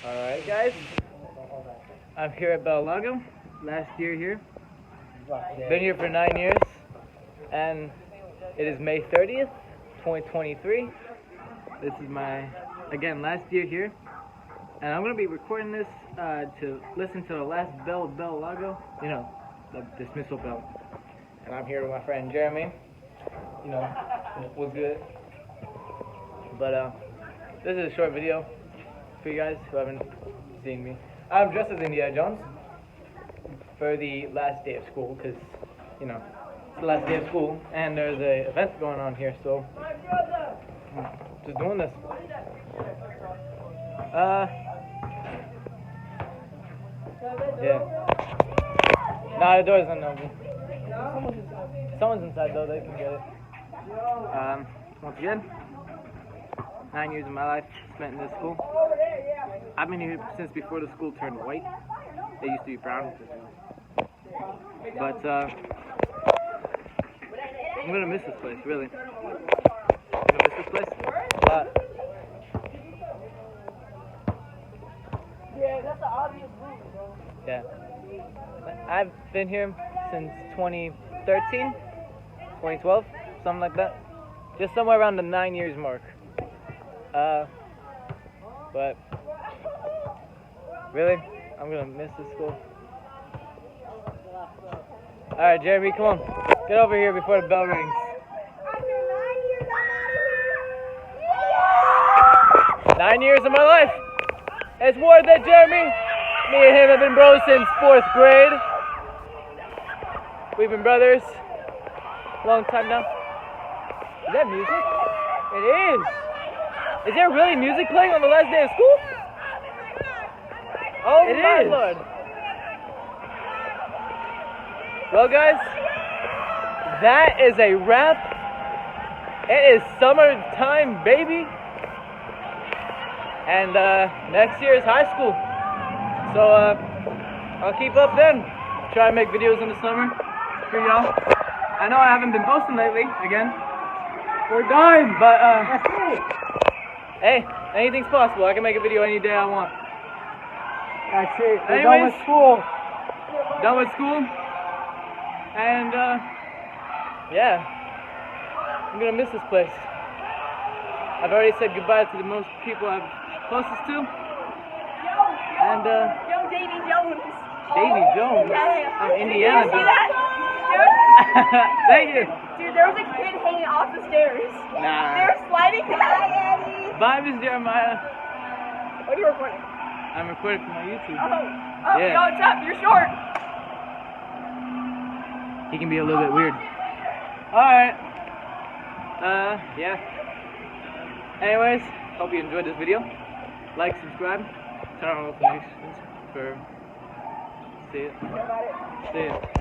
Alright guys, I'm here at Bellalago, last year here. Been here for 9 years, and it is May 30th, 2023. This is my, again, last year here. And I'm going to be recording this to listen to the last bell of Bellalago, you know, the dismissal bell. And I'm here with my friend Jeremy, you know, was good. But this is a short video for you guys who haven't seen me. I'm dressed as Indiana Jones for the last day of school, because, you know, it's the last day of school, and there's a event going on here, so just doing this. Yeah. Nah, the door's not open. Someone's inside though, they can get it. Once again, 9 years of my life spent in this school. I've been here since before the school turned white. They used to be brown. But, I'm gonna miss this place, really. I'm gonna miss this place a lot. Yeah, that's the obvious move, bro. Yeah. I've been here since 2013, 2012, something like that. Just somewhere around the 9 years mark. But really, I'm gonna miss this school. Alright, Jeremy, come on. Get over here before the bell rings. After 9 years, I'm out of here. 9 years of my life. It's worth it, Jeremy. Me and him have been bros since 4th grade. We've been brothers a long time now. Is that music? It is. Is there really music playing on the last day of school? Oh my lord. Well guys, that is a wrap. It is summertime, baby. And next year is high school. So I'll keep up then. Try and make videos in the summer for y'all. I know I haven't been posting lately, again. We're dying, but hey, anything's possible. I can make a video any day I want. That's it. We're done with school. Done with school. And yeah. I'm gonna miss this place. I've already said goodbye to the most people I'm closest to. And Yo, Davy Jones. Davy Jones. Yeah. From Indiana. Did you see that? Thank you. Dude, there was a kid hanging off the stairs. Nah. They were sliding. Hi, Eddie. Bye, Miss Jeremiah. What are you recording? I'm recording for my YouTube. Oh, Yeah. yo, what's up? You're short. He can be a little bit weird. Alright. Yeah. Anyways, hope you enjoyed this video. Like, subscribe, turn on notifications for see it. See it.